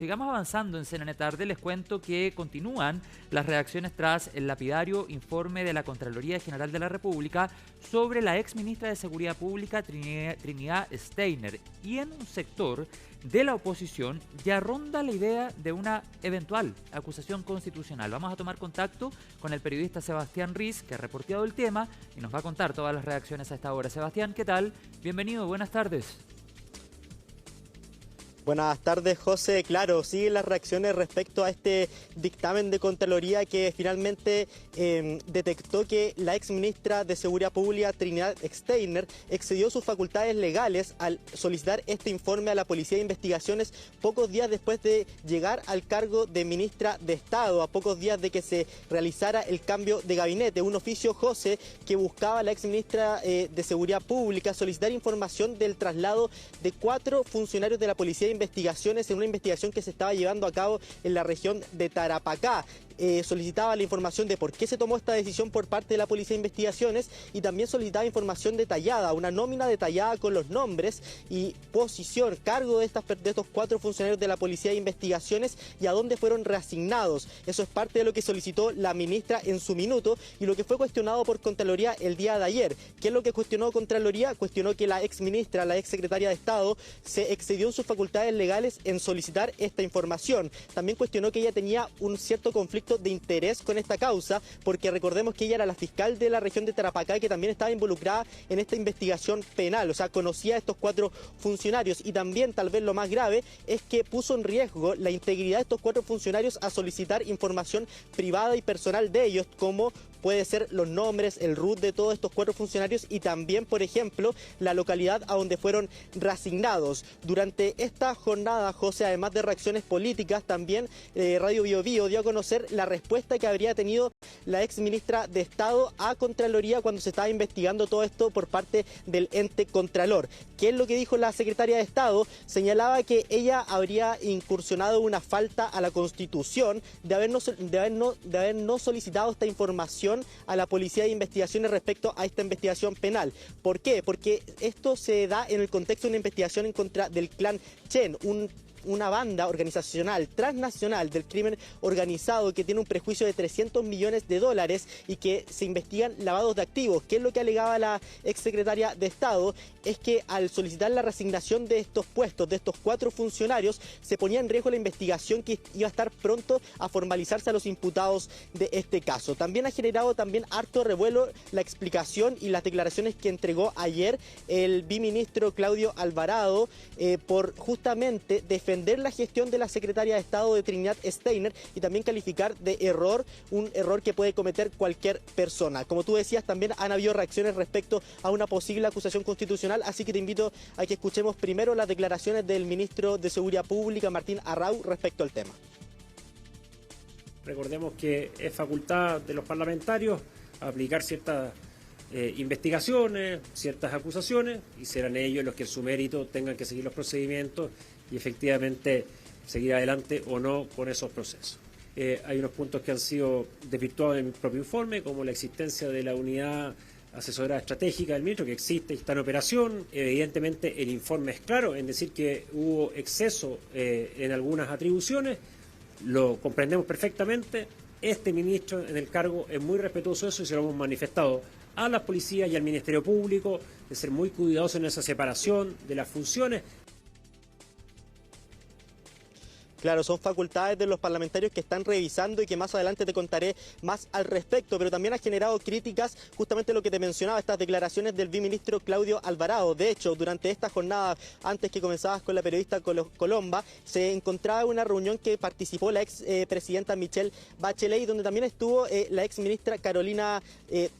Sigamos avanzando en CNN Tarde, les cuento que continúan las reacciones tras el lapidario informe de la Contraloría General de la República sobre la ex ministra de Seguridad Pública Trinidad Steiner, y en un sector de la oposición ya ronda la idea de una eventual acusación constitucional. Vamos a tomar contacto con el periodista Sebastián Riz, que ha reporteado el tema y nos va a contar todas las reacciones a esta hora. Sebastián, ¿qué tal? Bienvenido, buenas tardes. Buenas tardes, José. Claro, siguen las reacciones respecto a este dictamen de Contraloría que finalmente detectó que la ex ministra de Seguridad Pública, Trinidad Steiner, excedió sus facultades legales al solicitar este informe a la Policía de Investigaciones pocos días después de llegar al cargo de ministra de Estado, a pocos días de que se realizara el cambio de gabinete. Un oficio, José, que buscaba a la ex ministra de Seguridad Pública solicitar información del traslado de 4 funcionarios de la Policía de Investigaciones en una investigación que se estaba llevando a cabo en la región de Tarapacá. Solicitaba la información de por qué se tomó esta decisión por parte de la Policía de Investigaciones y también solicitaba información detallada, una nómina detallada con los nombres y posición, cargo de estos 4 funcionarios de la Policía de Investigaciones y a dónde fueron reasignados. Eso es parte de lo que solicitó la ministra en su minuto y lo que fue cuestionado por Contraloría el día de ayer. ¿Qué es lo que cuestionó Contraloría? Cuestionó que la ex ministra, la ex secretaria de Estado, se excedió en sus facultades legales en solicitar esta información. También cuestionó que ella tenía un cierto conflicto de interés con esta causa, porque recordemos que ella era la fiscal de la región de Tarapacá y que también estaba involucrada en esta investigación penal, o sea, conocía a estos 4 funcionarios y también, tal vez lo más grave, es que puso en riesgo la integridad de estos 4 funcionarios a solicitar información privada y personal de ellos, como puede ser los nombres, el RUT de todos estos 4 funcionarios y también, por ejemplo, la localidad a donde fueron reasignados. Durante esta jornada, José, además de reacciones políticas, también Radio Bio Bio dio a conocer la respuesta que habría tenido la ex ministra de Estado a Contraloría cuando se estaba investigando todo esto por parte del ente Contralor. ¿Qué es lo que dijo la secretaria de Estado? Señalaba que ella habría incursionado una falta a la Constitución de haber no solicitado esta información a la Policía de Investigaciones respecto a esta investigación penal. ¿Por qué? Porque esto se da en el contexto de una investigación en contra del clan Chen, una banda organizacional transnacional del crimen organizado que tiene un prejuicio de $300 millones y que se investigan lavados de activos. ¿Qué es lo que alegaba la exsecretaria de Estado? Es que al solicitar la reasignación de estos puestos, de estos 4 funcionarios, se ponía en riesgo la investigación que iba a estar pronto a formalizarse a los imputados de este caso. También ha generado harto revuelo la explicación y las declaraciones que entregó ayer el viceministro Claudio Alvarado por justamente defender la gestión de la secretaria de Estado de Trinidad Steiner y también calificar de error, un error que puede cometer cualquier persona. Como tú decías, también han habido reacciones respecto a una posible acusación constitucional, así que te invito a que escuchemos primero las declaraciones del ministro de Seguridad Pública, Martín Arrau, respecto al tema. Recordemos que es facultad de los parlamentarios aplicar ciertas investigaciones, ciertas acusaciones, y serán ellos los que en su mérito tengan que seguir los procedimientos y efectivamente seguir adelante o no con esos procesos. Hay unos puntos que han sido desvirtuados en mi propio informe, como la existencia de la unidad asesora estratégica del ministro, que existe y está en operación. Evidentemente el informe es claro en decir que hubo exceso en algunas atribuciones, lo comprendemos perfectamente. Este ministro en el cargo es muy respetuoso de eso y se lo hemos manifestado a las policías y al Ministerio Público, de ser muy cuidadosos en esa separación de las funciones. Claro, son facultades de los parlamentarios que están revisando y que más adelante te contaré más al respecto, pero también ha generado críticas justamente lo que te mencionaba, estas declaraciones del viceministro Claudio Alvarado. De hecho, durante esta jornada, antes que comenzabas con la periodista Colomba, se encontraba una reunión que participó la ex presidenta Michelle Bachelet, donde también estuvo la ex ministra Carolina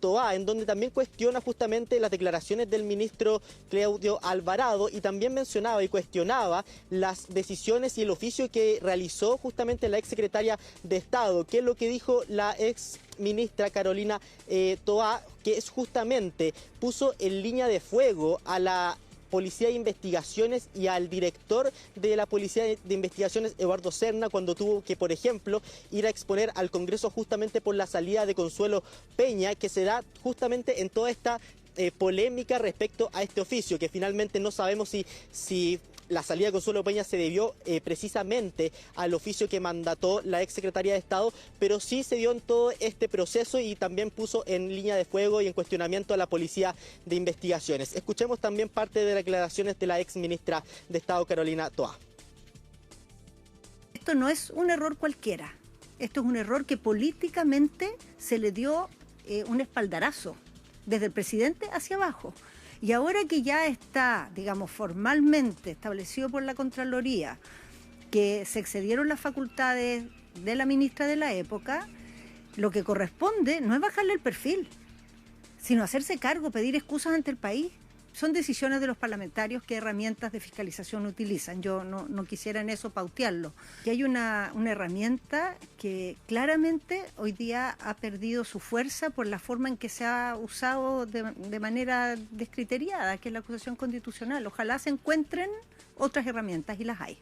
Toá, en donde también cuestiona justamente las declaraciones del ministro Claudio Alvarado y también mencionaba y cuestionaba las decisiones y el oficio que realizó justamente la ex secretaria de Estado. ¿Qué es lo que dijo la ex ministra Carolina Toá? Que es justamente puso en línea de fuego a la Policía de Investigaciones y al director de la Policía de Investigaciones, Eduardo Serna, cuando tuvo que, por ejemplo, ir a exponer al Congreso justamente por la salida de Consuelo Peña, que se da justamente en toda esta polémica respecto a este oficio, que finalmente no sabemos si la salida de Consuelo Peña se debió precisamente al oficio que mandató la exsecretaria de Estado, pero sí se dio en todo este proceso y también puso en línea de fuego y en cuestionamiento a la Policía de Investigaciones. Escuchemos también parte de las declaraciones de la exministra de Estado, Carolina Toá. Esto no es un error cualquiera, esto es un error que políticamente se le dio un espaldarazo desde el presidente hacia abajo. Y ahora que ya está, digamos, formalmente establecido por la Contraloría que se excedieron las facultades de la ministra de la época, lo que corresponde no es bajarle el perfil, sino hacerse cargo, pedir excusas ante el país. Son decisiones de los parlamentarios qué herramientas de fiscalización utilizan. Yo no quisiera en eso pautearlo. Que hay una herramienta que claramente hoy día ha perdido su fuerza por la forma en que se ha usado de manera descriteriada, que es la acusación constitucional. Ojalá se encuentren otras herramientas y las hay.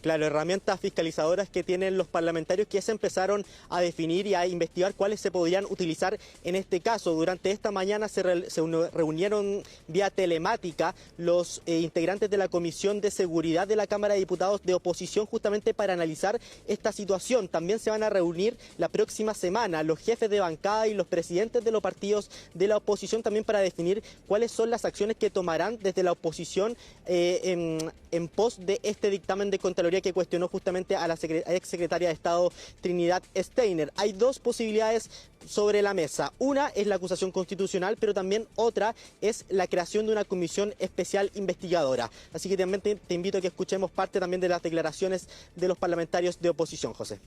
Claro, herramientas fiscalizadoras que tienen los parlamentarios que se empezaron a definir y a investigar cuáles se podrían utilizar en este caso. Durante esta mañana se reunieron vía telemática los integrantes de la Comisión de Seguridad de la Cámara de Diputados de oposición justamente para analizar esta situación. También se van a reunir la próxima semana los jefes de bancada y los presidentes de los partidos de la oposición también para definir cuáles son las acciones que tomarán desde la oposición en pos de este dictamen de Contraloría que cuestionó justamente a la exsecretaria de Estado Trinidad Steiner. Hay dos posibilidades sobre la mesa. Una es la acusación constitucional, pero también otra es la creación de una comisión especial investigadora. Así que también te invito a que escuchemos parte también de las declaraciones de los parlamentarios de oposición, José.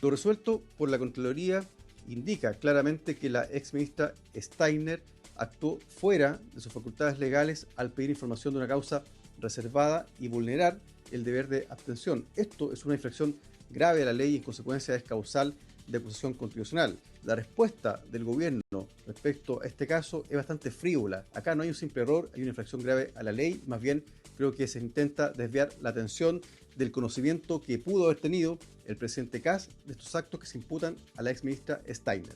Lo resuelto por la Contraloría indica claramente que la exministra Steiner actuó fuera de sus facultades legales al pedir información de una causa reservada y vulnerar el deber de abstención. Esto es una infracción grave a la ley y en consecuencia es causal de acusación constitucional. La respuesta del gobierno respecto a este caso es bastante frívola. Acá no hay un simple error, hay una infracción grave a la ley, más bien creo que se intenta desviar la atención del conocimiento que pudo haber tenido el presidente Kast de estos actos que se imputan a la exministra Steiner.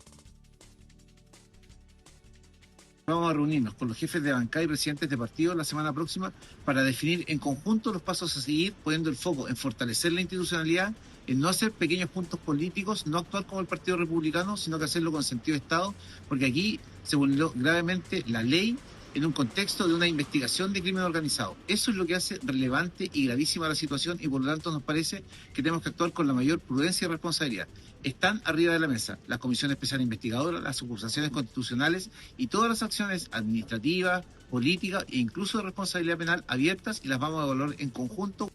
Vamos a reunirnos con los jefes de bancada y presidentes de partidos la semana próxima para definir en conjunto los pasos a seguir, poniendo el foco en fortalecer la institucionalidad, en no hacer pequeños puntos políticos, no actuar como el Partido Republicano, sino que hacerlo con sentido de Estado, porque aquí se vulneró gravemente la ley en un contexto de una investigación de crimen organizado. Eso es lo que hace relevante y gravísima la situación y por lo tanto nos parece que tenemos que actuar con la mayor prudencia y responsabilidad. Están arriba de la mesa la Comisión Especial Investigadora, las acusaciones constitucionales y todas las acciones administrativas, políticas e incluso de responsabilidad penal abiertas y las vamos a evaluar en conjunto.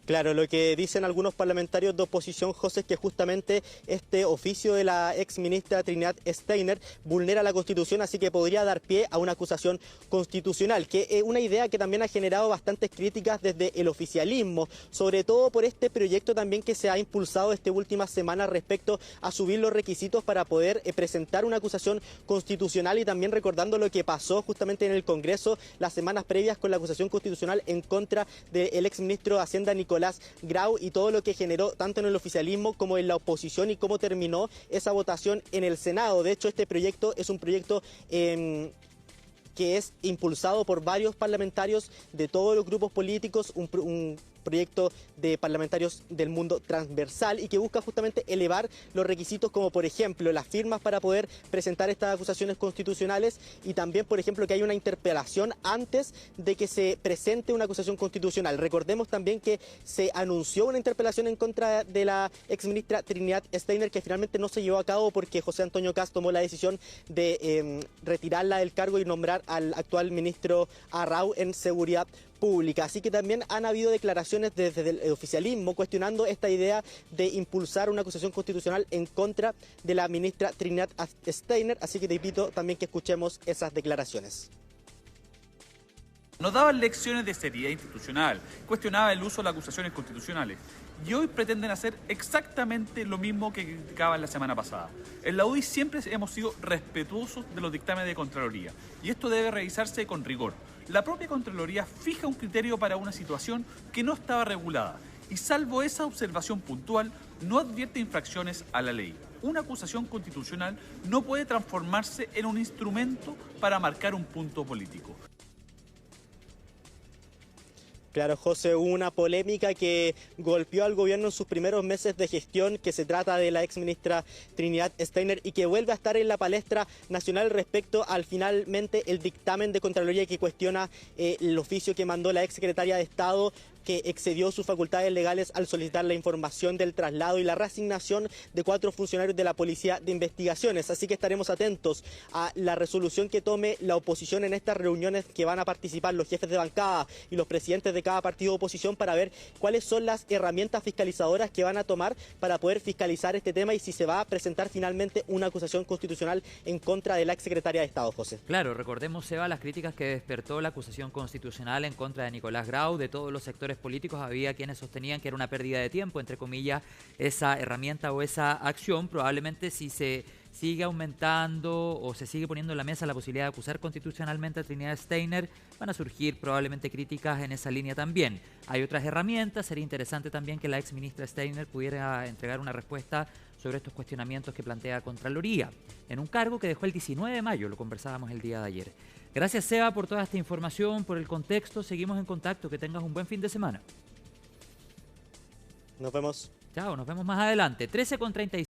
Claro, lo que dicen algunos parlamentarios de oposición, José, es que justamente este oficio de la exministra Trinidad Steiner vulnera la Constitución, así que podría dar pie a una acusación constitucional, que es una idea que también ha generado bastantes críticas desde el oficialismo, sobre todo por este proyecto también que se ha impulsado esta última semana respecto a subir los requisitos para poder presentar una acusación constitucional y también recordando lo que pasó justamente en el Congreso las semanas previas con la acusación constitucional en contra del exministro de Hacienda Nicolás Grau y todo lo que generó tanto en el oficialismo como en la oposición y cómo terminó esa votación en el Senado. De hecho, este proyecto es un proyecto que es impulsado por varios parlamentarios de todos los grupos políticos, un proyecto de parlamentarios del mundo transversal y que busca justamente elevar los requisitos como por ejemplo las firmas para poder presentar estas acusaciones constitucionales y también por ejemplo que haya una interpelación antes de que se presente una acusación constitucional. Recordemos también que se anunció una interpelación en contra de la exministra Trinidad Steiner que finalmente no se llevó a cabo porque José Antonio Kast tomó la decisión de retirarla del cargo y nombrar al actual ministro Arrau en Seguridad Pública. Así que también han habido declaraciones desde el oficialismo cuestionando esta idea de impulsar una acusación constitucional en contra de la ministra Trinidad Steiner, así que te invito también que escuchemos esas declaraciones. Nos daban lecciones de seriedad institucional, cuestionaba el uso de las acusaciones constitucionales y hoy pretenden hacer exactamente lo mismo que criticaban la semana pasada. En la UDI siempre hemos sido respetuosos de los dictámenes de Contraloría y esto debe revisarse con rigor. La propia Contraloría fija un criterio para una situación que no estaba regulada y salvo esa observación puntual no advierte infracciones a la ley. una acusación constitucional no puede transformarse en un instrumento para marcar un punto político. Claro, José, hubo una polémica que golpeó al gobierno en sus primeros meses de gestión, que se trata de la exministra Trinidad Steiner y que vuelve a estar en la palestra nacional respecto al finalmente el dictamen de Contraloría que cuestiona el oficio que mandó la exsecretaria de Estado, que excedió sus facultades legales al solicitar la información del traslado y la reasignación de 4 funcionarios de la Policía de Investigaciones. Así que estaremos atentos a la resolución que tome la oposición en estas reuniones que van a participar los jefes de bancada y los presidentes de cada partido de oposición para ver cuáles son las herramientas fiscalizadoras que van a tomar para poder fiscalizar este tema y si se va a presentar finalmente una acusación constitucional en contra de la exsecretaria de Estado, José. Claro, recordemos, Seba, las críticas que despertó la acusación constitucional en contra de Nicolás Grau, de todos los sectores políticos. Había quienes sostenían que era una pérdida de tiempo, entre comillas, esa herramienta o esa acción. Probablemente si se sigue aumentando o se sigue poniendo en la mesa la posibilidad de acusar constitucionalmente a Trinidad Steiner, van a surgir probablemente críticas en esa línea también. Hay otras herramientas, sería interesante también que la exministra Steiner pudiera entregar una respuesta sobre estos cuestionamientos que plantea Contraloría, en un cargo que dejó el 19 de mayo, lo conversábamos el día de ayer. Gracias, Seba, por toda esta información, por el contexto. Seguimos en contacto. Que tengas un buen fin de semana. Nos vemos. Chao, nos vemos más adelante. 13:35.